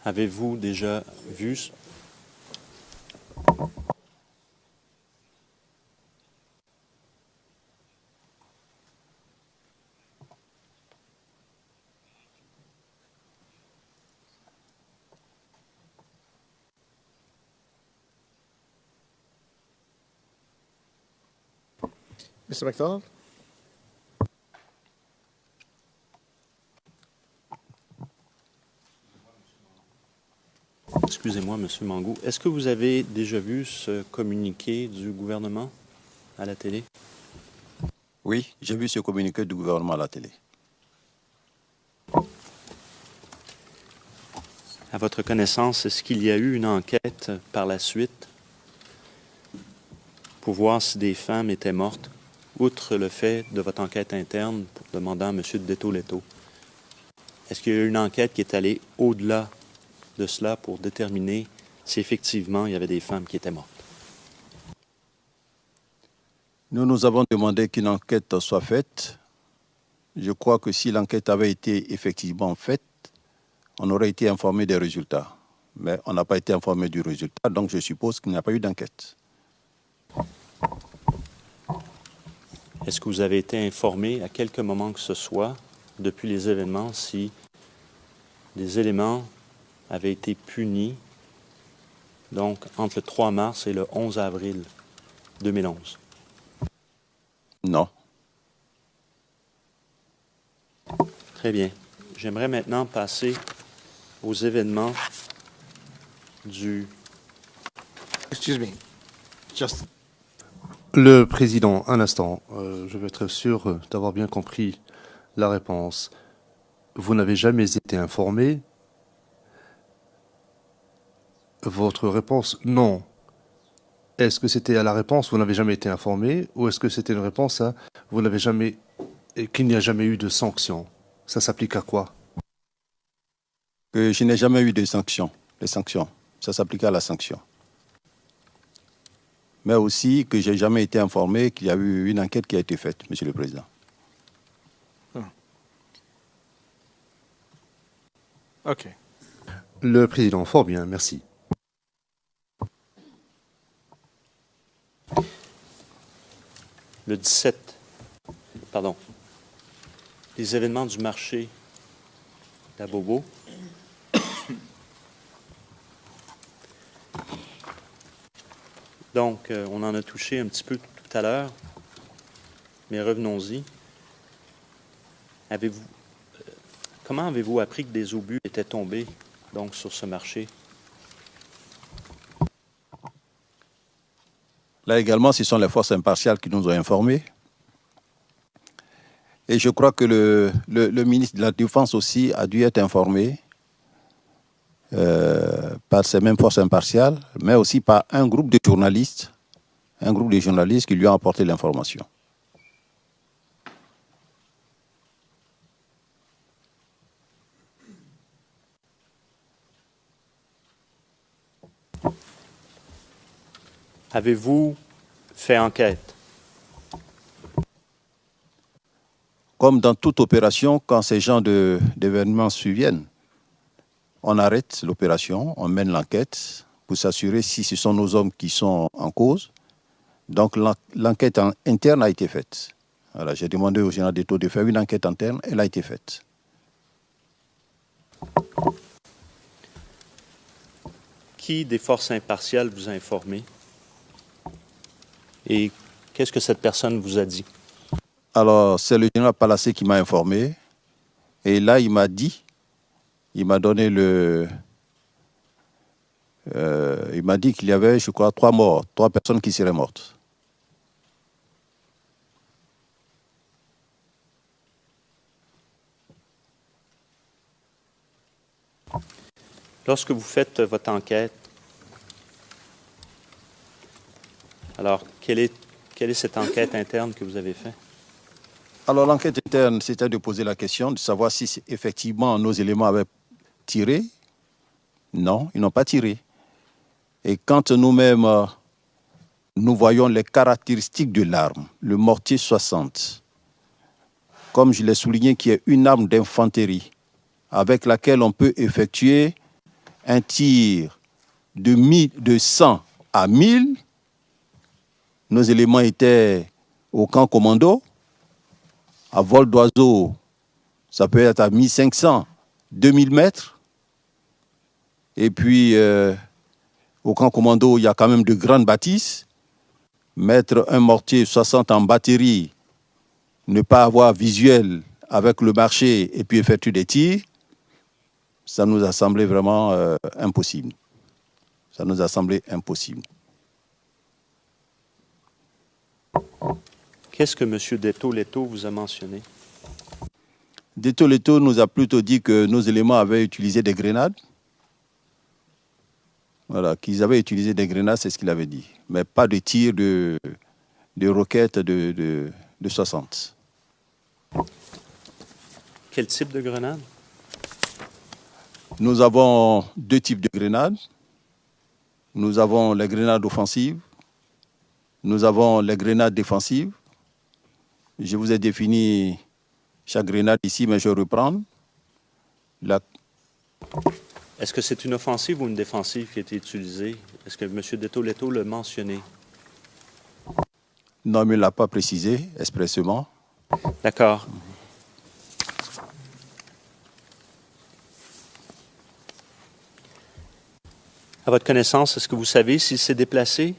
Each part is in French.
Avez-vous déjà vu... Mr. McDonald? Excusez-moi, M. Mangou. Est-ce que vous avez déjà vu ce communiqué du gouvernement à la télé? Oui, j'ai vu ce communiqué du gouvernement à la télé. À votre connaissance, est-ce qu'il y a eu une enquête par la suite pour voir si des femmes étaient mortes, outre le fait de votre enquête interne pour demandant à M. Detto-Leto? Est-ce qu'il y a eu une enquête qui est allée au-delà de cela pour déterminer si effectivement il y avait des femmes qui étaient mortes? Nous avons demandé qu'une enquête soit faite. Je crois que si l'enquête avait été effectivement faite, on aurait été informé des résultats. Mais on n'a pas été informé du résultat, donc je suppose qu'il n'y a pas eu d'enquête. Est-ce que vous avez été informé à quelque moment que ce soit, depuis les événements, si des éléments avaient été punis, donc entre le 3 mars et le 11 avril 2011? Non. Très bien. J'aimerais maintenant passer aux événements du... Excuse me. Just... Le président, un instant, je veux être sûr d'avoir bien compris la réponse. Vous n'avez jamais été informé? Votre réponse, non. Est-ce que c'était à la réponse, vous n'avez jamais été informé, ou est-ce que c'était une réponse à vous n'avez jamais, qu'il n'y a jamais eu de sanction? Ça s'applique à quoi? Que je n'ai jamais eu de sanctions. Les sanctions, ça s'applique à la sanction. Mais aussi que je n'ai jamais été informé qu'il y a eu une enquête qui a été faite, Monsieur le Président. OK. Le président, fort bien, merci. Le 17, pardon, les événements du marché d'Abobo. Donc, on en a touché un petit peu tout à l'heure, mais revenons-y. Comment avez-vous appris que des obus étaient tombés donc, sur ce marché? Là également, ce sont les forces impartiales qui nous ont informés. Et je crois que le ministre de la Défense aussi a dû être informé par ces mêmes forces impartiales, mais aussi par un groupe de journalistes qui lui ont apporté l'information. Avez-vous fait enquête? Comme dans toute opération, quand ces genres d'événements surviennent, on arrête l'opération, on mène l'enquête pour s'assurer si ce sont nos hommes qui sont en cause. Donc l'enquête interne a été faite. Voilà, j'ai demandé au général Detto de faire une enquête interne, elle a été faite. Qui des forces impartiales vous a informé? Et qu'est-ce que cette personne vous a dit? Alors, c'est le général Palacé qui m'a informé. Et là, il m'a dit, il m'a donné il m'a dit qu'il y avait, je crois, 3 personnes qui seraient mortes. Lorsque vous faites votre enquête, alors quelle est cette enquête interne que vous avez faite? Alors l'enquête interne, c'était de poser la question, de savoir si effectivement nos éléments avaient tiré. Non, ils n'ont pas tiré. Et quand nous-mêmes, nous voyons les caractéristiques de l'arme, le mortier 60, comme je l'ai souligné, qui est une arme d'infanterie, avec laquelle on peut effectuer un tir de 100 à 1000. Nos éléments étaient au camp commando. À vol d'oiseau, ça peut être à 1500, 2000 mètres. Et puis, au camp commando, il y a quand même de grandes bâtisses. Mettre un mortier 60 en batterie, ne pas avoir visuel avec le marché et puis effectuer des tirs, ça nous a semblé vraiment impossible. Ça nous a semblé impossible. Qu'est-ce que M. Detto-Letto vous a mentionné? Detto-Letto nous a plutôt dit que nos éléments avaient utilisé des grenades. Voilà, qu'ils avaient utilisé des grenades, c'est ce qu'il avait dit. Mais pas de tir de roquettes de 60. Quel type de grenade? Nous avons deux types de grenades. Nous avons les grenades offensives. Nous avons les grenades défensives. Je vous ai défini chaque grenade ici, mais je reprends. Est-ce que c'est une offensive ou une défensive qui a été utilisée? Est-ce que M. Detto-Letto l'a mentionné? Non, mais il ne l'a pas précisé expressément. D'accord. À votre connaissance, est-ce que vous savez s'il s'est déplacé?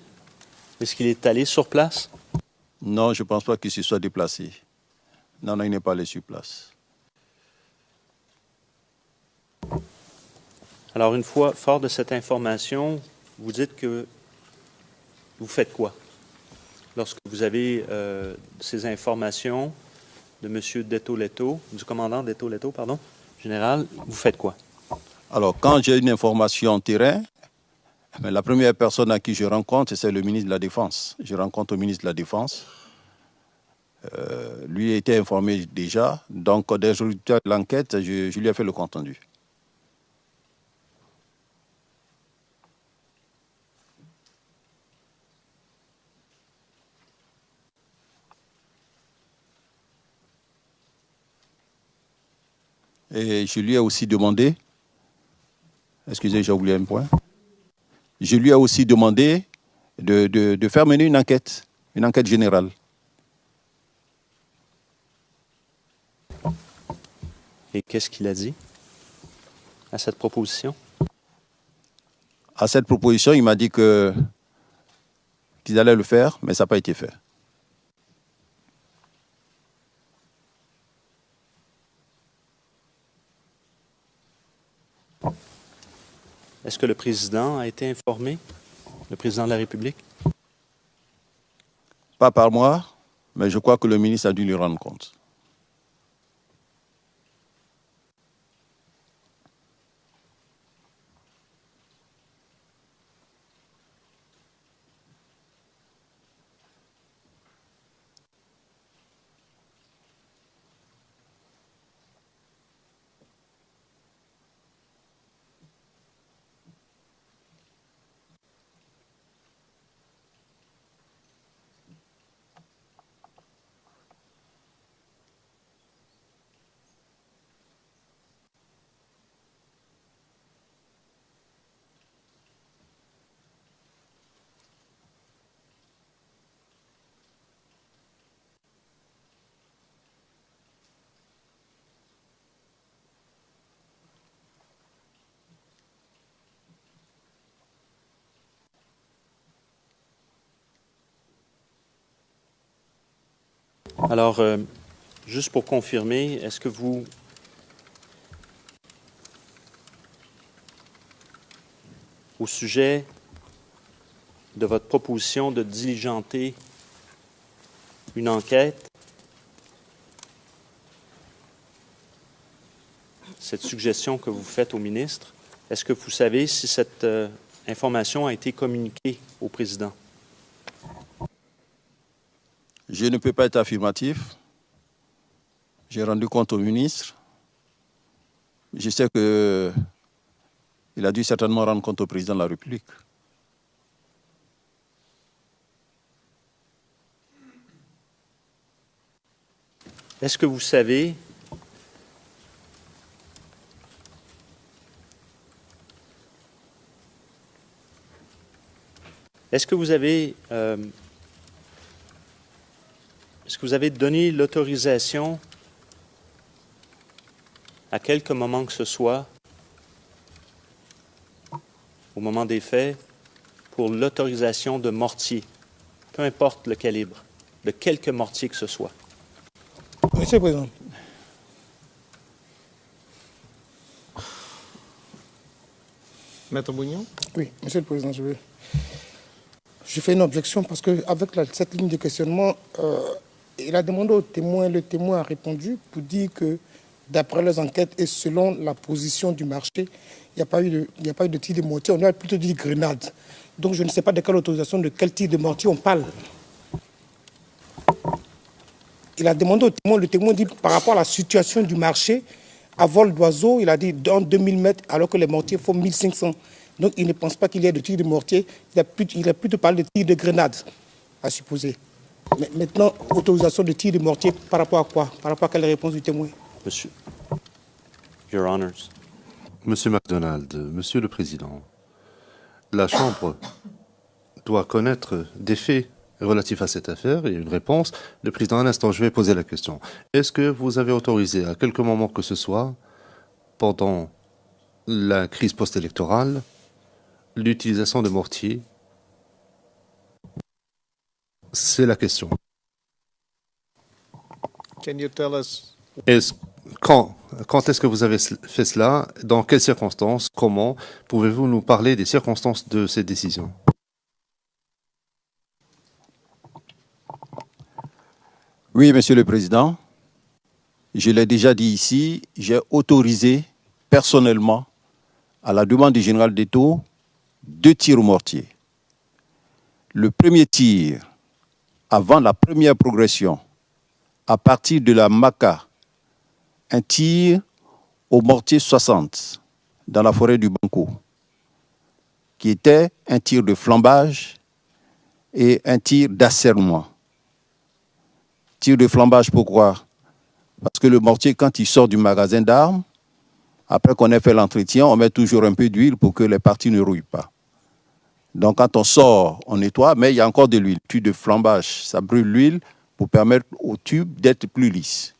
Est-ce qu'il est allé sur place? Non, je ne pense pas qu'il se soit déplacé. Non, non, il n'est pas allé sur place. Alors, une fois fort de cette information, vous dites que vous faites quoi? Lorsque vous avez ces informations de M. Detto-Letto, du commandant Detto-Letto, pardon, général, vous faites quoi? Alors, quand j'ai une information terrain, la première personne à qui je rencontre, c'est le ministre de la Défense. Je rencontre le ministre de la Défense. Lui a été informé déjà. Donc, des résultats de l'enquête, je lui ai fait le compte-rendu. Et je lui ai aussi demandé, excusez, j'ai oublié un point. Je lui ai aussi demandé de faire mener une enquête générale. Et qu'est-ce qu'il a dit à cette proposition? À cette proposition, il m'a dit qu'ils allaient le faire, mais ça n'a pas été fait. Est-ce que le président a été informé, le président de la République? Pas par moi, mais je crois que le ministre a dû lui rendre compte. Alors, juste pour confirmer, est-ce que vous au sujet de votre proposition de diligenter une enquête, cette suggestion que vous faites au ministre, est-ce que vous savez si cette information a été communiquée au président? Je ne peux pas être affirmatif. J'ai rendu compte au ministre. Je sais qu'il a dû certainement rendre compte au président de la République. Est-ce que vous savez Est-ce que vous avez donné l'autorisation à quelque moment que ce soit, au moment des faits, pour l'autorisation de mortier, peu importe le calibre, de quelque mortier que ce soit? Monsieur le Président. Maître Bougnon? Oui, Monsieur le Président, je fais une objection parce qu'avec cette ligne de questionnement, il a demandé au témoin, le témoin a répondu pour dire que d'après les enquêtes et selon la position du marché, il n'y a pas eu de tir de mortier, on a plutôt dit grenade. Donc je ne sais pas de quelle autorisation, de quel tir de mortier on parle. Il a demandé au témoin, le témoin dit par rapport à la situation du marché, à vol d'oiseau, il a dit dans 2000 mètres alors que les mortiers font 1500. Donc il ne pense pas qu'il y ait de tir de mortier, il a plutôt parlé de tir de grenade, à supposer. Mais maintenant, autorisation de tir de mortier par rapport à quoi? Par rapport à quelle réponse du témoin? Monsieur, Your Honors. Monsieur MacDonald, Monsieur le Président, la Chambre doit connaître des faits relatifs à cette affaire et une réponse. Le Président, un instant, je vais poser la question. Est-ce que vous avez autorisé à quelque moment que ce soit, pendant la crise post-électorale, l'utilisation de mortiers? C'est la question. Can you tell us? Quand est-ce que vous avez fait cela? Dans quelles circonstances? Comment? Pouvez-vous nous parler des circonstances de cette décision? Oui, Monsieur le Président, je l'ai déjà dit ici, j'ai autorisé personnellement, à la demande du général d'Eto, 2 tirs au mortier. Le premier tir, avant la première progression, à partir de la Maca, un tir au mortier 60 dans la forêt du Banco, qui était un tir de flambage et un tir d'assernement. Tir de flambage, pourquoi? Parce que le mortier, quand il sort du magasin d'armes, après qu'on ait fait l'entretien, on met toujours un peu d'huile pour que les parties ne rouillent pas. Donc quand on sort, on nettoie, mais il y a encore de l'huile. Tir de flambage, ça brûle l'huile pour permettre au tube d'être plus lisse.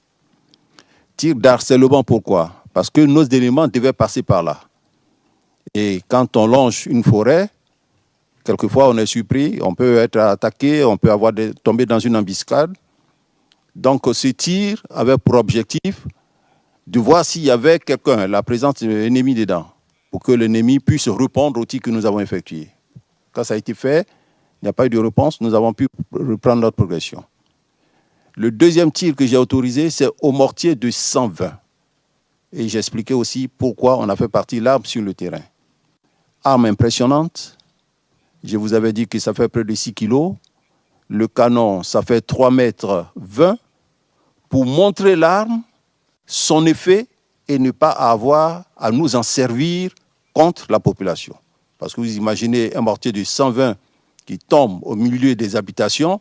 Tir d'harcèlement, pourquoi? Parce que nos éléments devaient passer par là. Et quand on longe une forêt, quelquefois on est surpris, on peut être attaqué, on peut tomber dans une embuscade. Donc ce tir avait pour objectif de voir s'il y avait quelqu'un, la présence ennemie dedans, pour que l'ennemi puisse répondre au tir que nous avons effectué. Quand ça a été fait, il n'y a pas eu de réponse, nous avons pu reprendre notre progression. Le deuxième tir que j'ai autorisé, c'est au mortier de 120. Et j'expliquais aussi pourquoi on a fait partir l'arme sur le terrain. Arme impressionnante. Je vous avais dit que ça fait près de 6 kilos. Le canon, ça fait 3 mètres 20. Pour montrer l'arme, son effet, et ne pas avoir à nous en servir contre la population. Parce que vous imaginez un mortier de 120 qui tombe au milieu des habitations,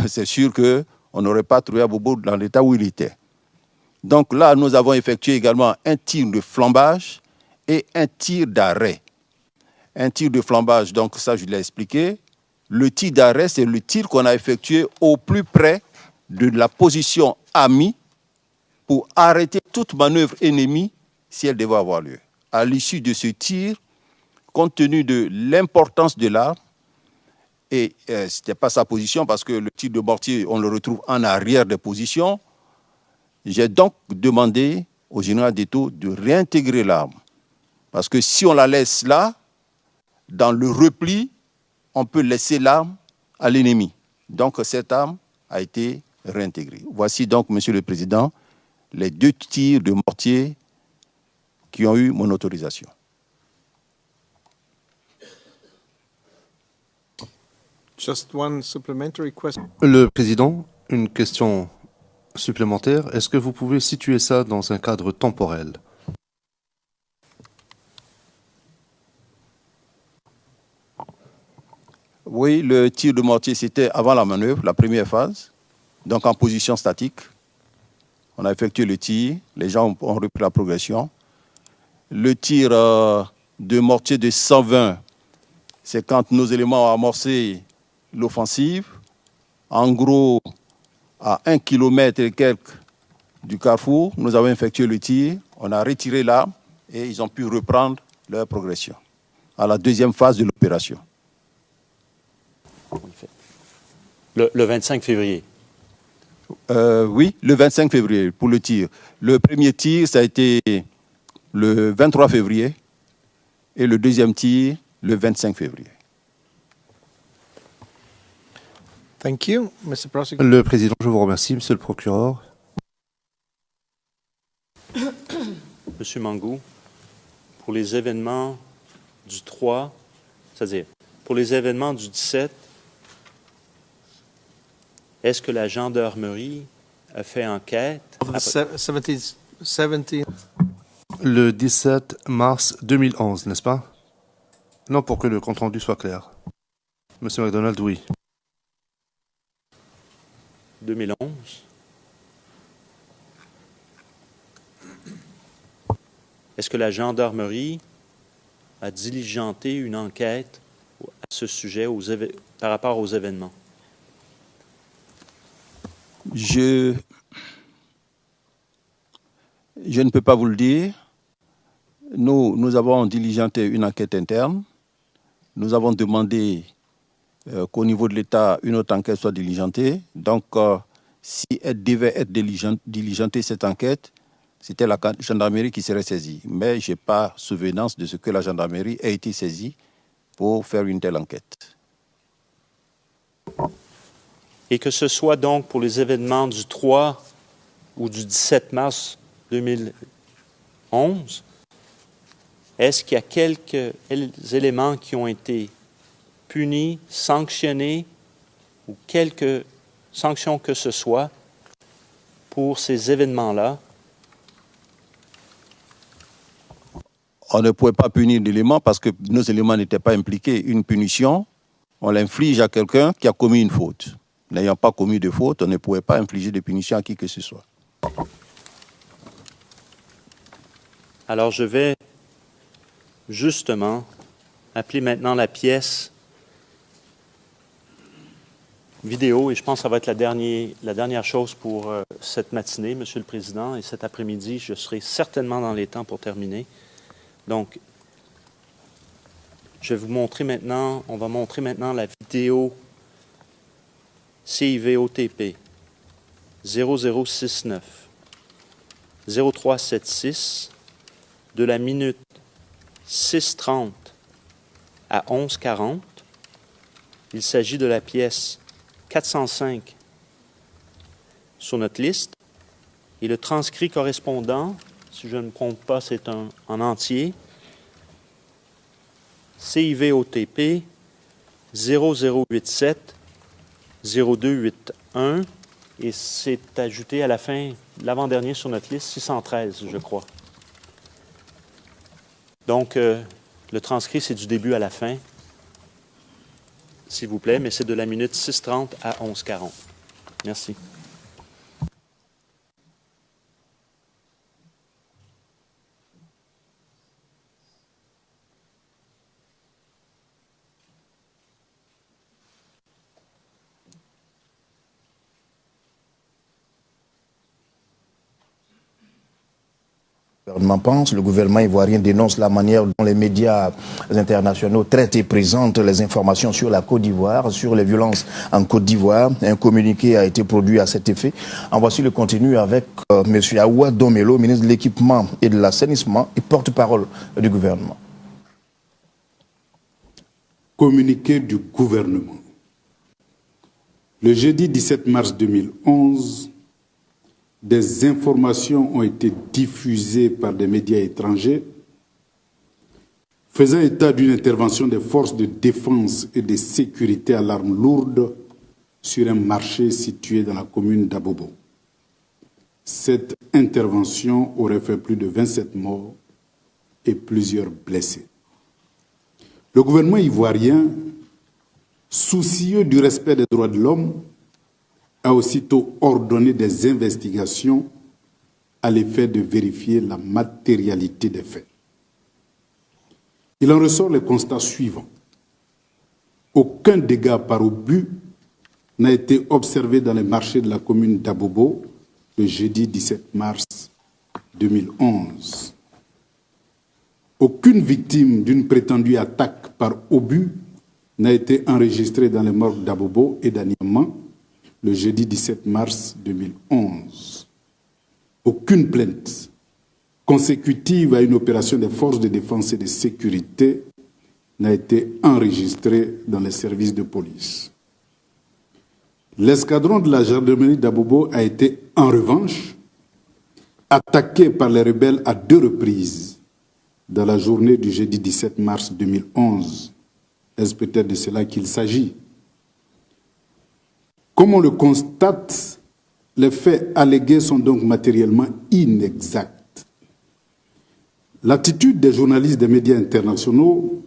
c'est sûr qu'on n'aurait pas trouvé Abobo dans l'état où il était. Donc là, nous avons effectué également un tir de flambage et un tir d'arrêt. Un tir de flambage, donc ça je l'ai expliqué. Le tir d'arrêt, c'est le tir qu'on a effectué au plus près de la position amie pour arrêter toute manœuvre ennemie si elle devait avoir lieu. À l'issue de ce tir, compte tenu de l'importance de l'arme, et ce n'était pas sa position parce que le tir de mortier, on le retrouve en arrière des positions, j'ai donc demandé au général d'Eto de réintégrer l'arme. Parce que si on la laisse là, dans le repli, on peut laisser l'arme à l'ennemi. Donc cette arme a été réintégrée. Voici donc, Monsieur le Président, les 2 tirs de mortier qui ont eu mon autorisation. Just one supplementary question. Le Président, une question supplémentaire. Est-ce que vous pouvez situer ça dans un cadre temporel? Oui, le tir de mortier, c'était avant la manœuvre, la première phase, donc en position statique. On a effectué le tir, les gens ont repris la progression. Le tir de mortier de 120 c'est quand nos éléments ont amorcé l'offensive, en gros, à 1 km et quelques du carrefour, nous avons effectué le tir, on a retiré l'arme et ils ont pu reprendre leur progression à la deuxième phase de l'opération. Le 25 février. Oui, le 25 février pour le tir. Le premier tir, ça a été le 23 février et le deuxième tir, le 25 février. Thank you, Mr. Prosecutor. Le président, je vous remercie, monsieur le procureur. Monsieur Mangou, pour les événements du 3, c'est-à-dire pour les événements du 17, est-ce que la gendarmerie a fait enquête? Of the 17, Le 17 mars 2011, n'est-ce pas? Non, pour que le compte-rendu soit clair. Monsieur McDonald, oui. 2011. Est-ce que la gendarmerie a diligenté une enquête à ce sujet par rapport aux événements? Je ne peux pas vous le dire. Nous avons diligenté une enquête interne. Nous avons demandé qu'au niveau de l'État, une autre enquête soit diligentée. Donc, si elle devait être diligentée, cette enquête, c'était la gendarmerie qui serait saisie. Mais je n'ai pas souvenance de ce que la gendarmerie a été saisie pour faire une telle enquête. Et que ce soit donc pour les événements du 3 ou du 17 mars 2011, est-ce qu'il y a quelques éléments qui ont été punis, sanctionnés, ou quelques sanctions que ce soit pour ces événements-là? On ne pouvait pas punir d'éléments parce que nos éléments n'étaient pas impliqués. Une punition, on l'inflige à quelqu'un qui a commis une faute. N'ayant pas commis de faute, on ne pouvait pas infliger de punition à qui que ce soit. Alors je vais justement appeler maintenant la pièce vidéo, et je pense que ça va être la dernière chose pour cette matinée, Monsieur le Président, et cet après-midi, je serai certainement dans les temps pour terminer. Donc, je vais vous montrer maintenant, on va montrer maintenant la vidéo CIVOTP 0069 0376 de la minute 6:30 à 11:40. Il s'agit de la pièce 405 sur notre liste et le transcrit correspondant, si je ne me trompe pas, c'est en entier, CIVOTP 0087 0281 et c'est ajouté à la fin, l'avant-dernier sur notre liste, 613, je crois. Donc, le transcrit, c'est du début à la fin, s'il vous plaît, mais c'est de la minute 6:30 à 11:40. Merci. Le gouvernement pense, le gouvernement ivoirien dénonce la manière dont les médias internationaux traitent et présentent les informations sur la Côte d'Ivoire, sur les violences en Côte d'Ivoire. Un communiqué a été produit à cet effet. En voici le contenu avec M. Aoua Domelo, ministre de l'Équipement et de l'Assainissement et porte-parole du gouvernement. Communiqué du gouvernement. Le jeudi 17 mars 2011, des informations ont été diffusées par des médias étrangers faisant état d'une intervention des forces de défense et de sécurité à l'arme lourde sur un marché situé dans la commune d'Abobo. Cette intervention aurait fait plus de 27 morts et plusieurs blessés. Le gouvernement ivoirien, soucieux du respect des droits de l'homme, a aussitôt ordonné des investigations à l'effet de vérifier la matérialité des faits. Il en ressort le constat suivant. Aucun dégât par obus n'a été observé dans les marchés de la commune d'Abobo le jeudi 17 mars 2011. Aucune victime d'une prétendue attaque par obus n'a été enregistrée dans les morgues d'Abobo et d'Aniama le jeudi 17 mars 2011. Aucune plainte consécutive à une opération des forces de défense et de sécurité n'a été enregistrée dans les services de police. L'escadron de la gendarmerie d'Abobo a été, en revanche, attaqué par les rebelles à 2 reprises dans la journée du jeudi 17 mars 2011. Est-ce peut-être de cela qu'il s'agit? Comme on le constate, les faits allégués sont donc matériellement inexacts. L'attitude des journalistes des médias internationaux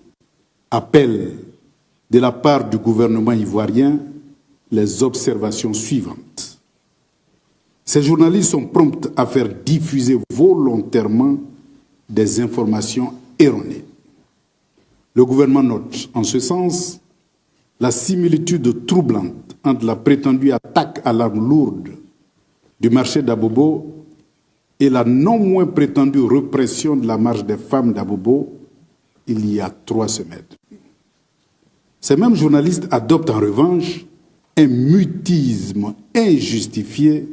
appelle de la part du gouvernement ivoirien les observations suivantes. Ces journalistes sont prompts à faire diffuser volontairement des informations erronées. Le gouvernement note, en ce sens, la similitude troublante entre la prétendue attaque à l'arme lourde du marché d'Abobo et la non moins prétendue répression de la marche des femmes d'Abobo il y a 3 semaines. Ces mêmes journalistes adoptent en revanche un mutisme injustifié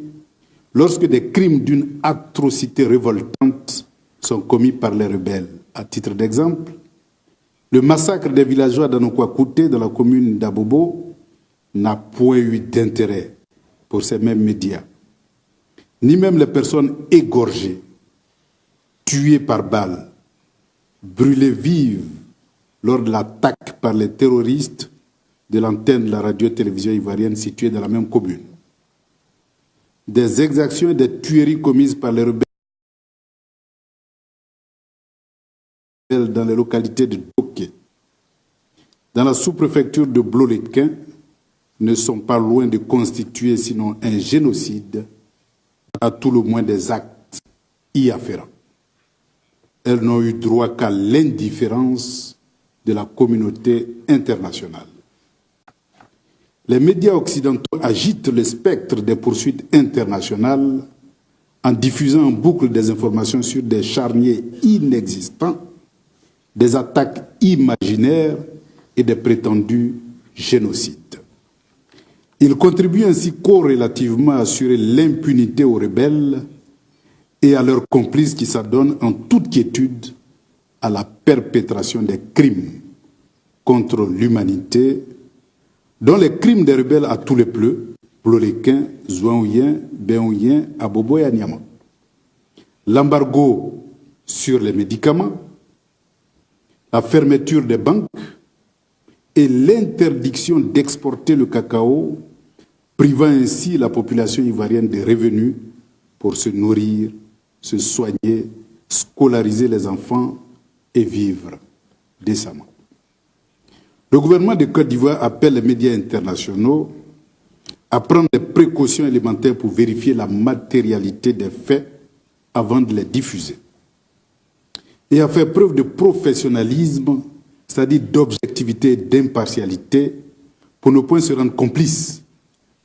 lorsque des crimes d'une atrocité révoltante sont commis par les rebelles. À titre d'exemple, le massacre des villageois d'Anokwakouté dans la commune d'Abobo n'a point eu d'intérêt pour ces mêmes médias, ni même les personnes égorgées, tuées par balles, brûlées vives lors de l'attaque par les terroristes de l'antenne de la radio-télévision ivoirienne située dans la même commune. Des exactions et des tueries commises par les rebelles dans les localités de Doké, dans la sous-préfecture de Bloléquin, ne sont pas loin de constituer sinon un génocide, à tout le moins des actes y afférents. Elles n'ont eu droit qu'à l'indifférence de la communauté internationale. Les médias occidentaux agitent le spectre des poursuites internationales en diffusant en boucle des informations sur des charniers inexistants, des attaques imaginaires et des prétendus génocides. Ils contribuent ainsi corrélativement à assurer l'impunité aux rebelles et à leurs complices qui s'adonnent en toute quiétude à la perpétration des crimes contre l'humanité, dont les crimes des rebelles à tous les pleux, Bloléquin, Zouaouien, Béouien, Abobo et Anyama. L'embargo sur les médicaments, la fermeture des banques et l'interdiction d'exporter le cacao, privant ainsi la population ivoirienne des revenus pour se nourrir, se soigner, scolariser les enfants et vivre décemment. Le gouvernement de Côte d'Ivoire appelle les médias internationaux à prendre des précautions élémentaires pour vérifier la matérialité des faits avant de les diffuser et à faire preuve de professionnalisme, c'est-à-dire d'objectivité et d'impartialité, pour ne point se rendre complices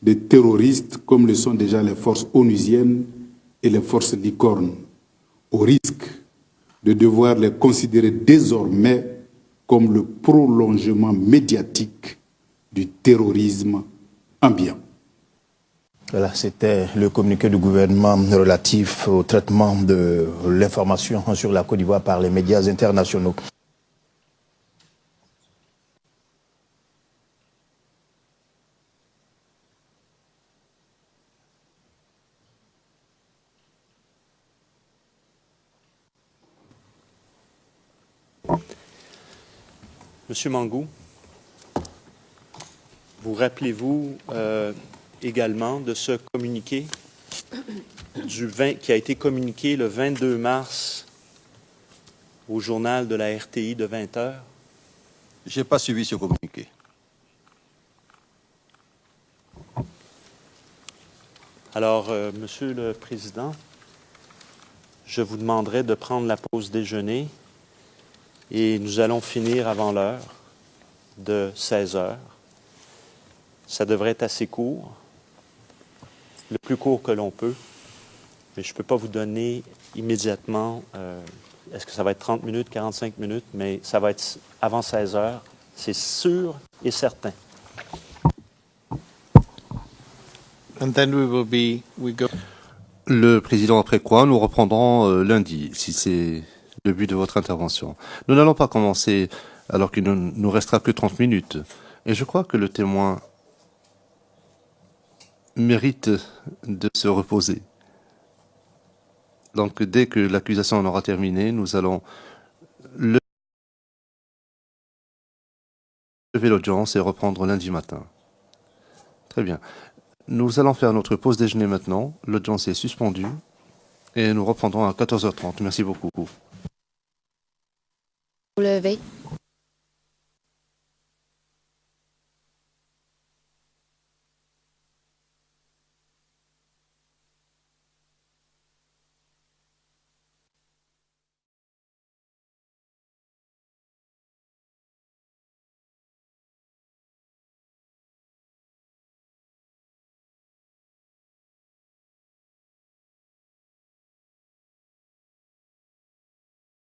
des terroristes comme le sont déjà les forces onusiennes et les forces licornes, au risque de devoir les considérer désormais comme le prolongement médiatique du terrorisme ambiant. Voilà, c'était le communiqué du gouvernement relatif au traitement de l'information sur la Côte d'Ivoire par les médias internationaux. Monsieur Mangou, vous rappelez-vous également de ce communiqué qui a été communiqué le 22 mars au journal de la RTI de 20 heures? Je n'ai pas suivi ce communiqué. Alors, Monsieur le Président, je vous demanderai de prendre la pause déjeuner et nous allons finir avant l'heure. de 16 heures. Ça devrait être assez court, le plus court que l'on peut, mais je ne peux pas vous donner immédiatement, est-ce que ça va être 30 minutes, 45 minutes, mais ça va être avant 16 heures, c'est sûr et certain. And then we go. Le président, après quoi, nous reprendrons lundi, si c'est le but de votre intervention. Nous n'allons pas commencer alors qu'il ne nous restera que 30 minutes. Et je crois que le témoin mérite de se reposer. Donc, dès que l'accusation en aura terminé, nous allons lever l'audience et reprendre lundi matin. Très bien. Nous allons faire notre pause déjeuner maintenant. L'audience est suspendue et nous reprendrons à 14h30. Merci beaucoup. Lever.